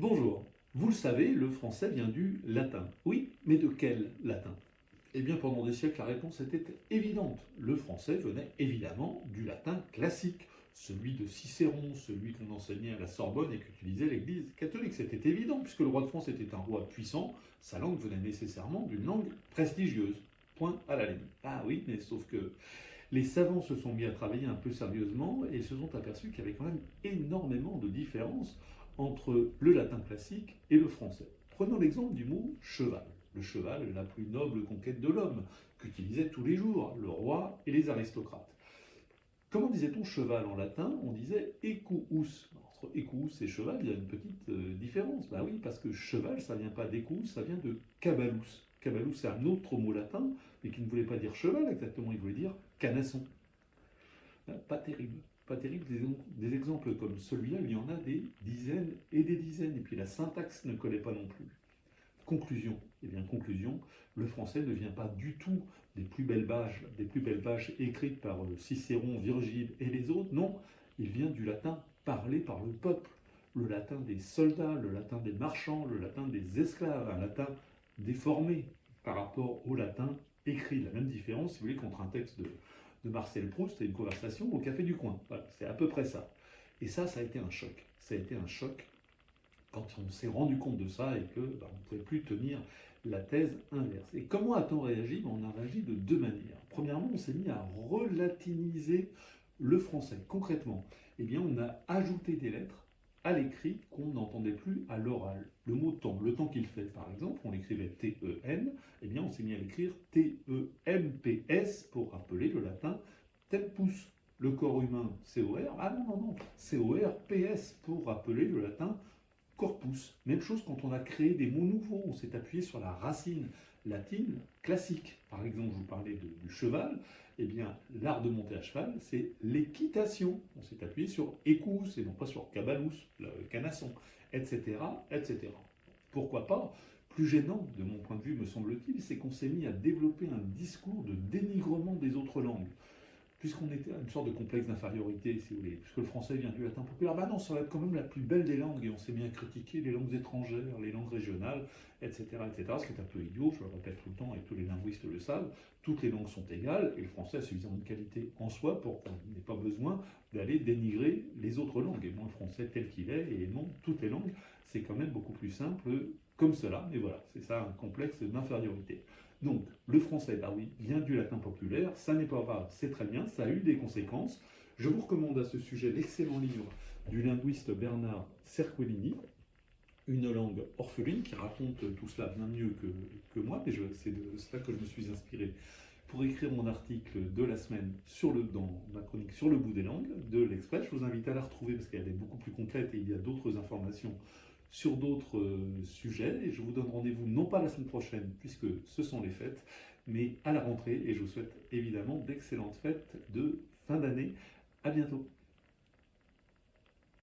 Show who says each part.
Speaker 1: Bonjour. Vous le savez, le français vient du latin. Oui, mais de quel latin? Eh bien, pendant des siècles, la réponse était évidente. Le français venait évidemment du latin classique, celui de Cicéron, celui qu'on enseignait à la Sorbonne et qu'utilisait l'Église catholique. C'était évident, puisque le roi de France était un roi puissant, sa langue venait nécessairement d'une langue prestigieuse. Point à la ligne. Ah oui, mais sauf que les savants se sont mis à travailler un peu sérieusement et se sont aperçus qu'il y avait quand même énormément de différences entre le latin classique et le français. Prenons l'exemple du mot cheval. Le cheval est la plus noble conquête de l'homme, qu'utilisaient tous les jours le roi et les aristocrates. Comment disait-on cheval en latin? On disait equus. Entre equus et cheval, il y a une petite différence. Bah oui, parce que cheval, ça vient pas d'equus, ça vient de caballus. Caballus, c'est un autre mot latin, mais qui ne voulait pas dire cheval exactement, il voulait dire canasson. Pas terrible. Pas terrible. Des exemples comme celui-là, il y en a des dizaines et des dizaines. Et puis la syntaxe ne collait pas non plus. Conclusion. Eh bien, conclusion, le français ne vient pas du tout des plus belles pages écrites par Cicéron, Virgile et les autres. Non, il vient du latin parlé par le peuple. Le latin des soldats, le latin des marchands, le latin des esclaves, un latin déformé par rapport au latin écrit. La même différence, si vous voulez, qu'entre un texte de Marcel Proust et une conversation au café du coin. Voilà, c'est à peu près ça. Et ça a été un choc. Ça a été un choc quand on s'est rendu compte de ça et que on ne pouvait plus tenir la thèse inverse. Et comment a-t-on réagi? On a réagi de deux manières. Premièrement, on s'est mis à relatiniser le français. Concrètement, eh bien, on a ajouté des lettres à l'écrit qu'on n'entendait plus à l'oral. Le mot temps, le temps qu'il fait par exemple, on l'écrivait T-E-N, eh bien on s'est mis à l'écrire T-E-M-P-S pour rappeler le latin tempus. Le corps humain, C-O-R, ah non, non, non, C-O-R-P-S pour rappeler le latin corpus. Même chose quand on a créé des mots nouveaux, on s'est appuyé sur la racine latine classique. Par exemple, je vous parlais du cheval, eh bien, l'art de monter à cheval, c'est l'équitation. On s'est appuyé sur écus et non pas sur caballus, le canasson, etc., etc. Pourquoi pas? Plus gênant, de mon point de vue, me semble-t-il, c'est qu'on s'est mis à développer un discours de dénigrement des autres langues. Puisqu'on était à une sorte de complexe d'infériorité, si vous voulez, puisque le français vient du latin populaire, bah non, ça va être quand même la plus belle des langues, et on s'est mis à critiquer les langues étrangères, les langues régionales, etc., etc., ce qui est un peu idiot, je le répète tout le temps, et tous les linguistes le savent, toutes les langues sont égales, et le français a suffisamment de qualité en soi pour qu'on n'ait pas besoin d'aller dénigrer les autres langues, et moi le français tel qu'il est, et non toutes les langues, c'est quand même beaucoup plus simple comme cela, mais voilà, c'est ça un complexe d'infériorité. Donc, le français, bah oui, vient du latin populaire, ça n'est pas grave, c'est très bien, ça a eu des conséquences. Je vous recommande à ce sujet l'excellent livre du linguiste Bernard Cerquellini, Une langue orpheline, qui raconte tout cela bien mieux que moi, mais c'est de cela que je me suis inspiré pour écrire mon article de la semaine dans ma chronique sur le bout des langues de l'Express. Je vous invite à la retrouver parce qu'elle est beaucoup plus complète et il y a d'autres informations sur d'autres sujets. Et je vous donne rendez-vous non pas la semaine prochaine, puisque ce sont les fêtes, mais à la rentrée. Et je vous souhaite évidemment d'excellentes fêtes de fin d'année. À bientôt.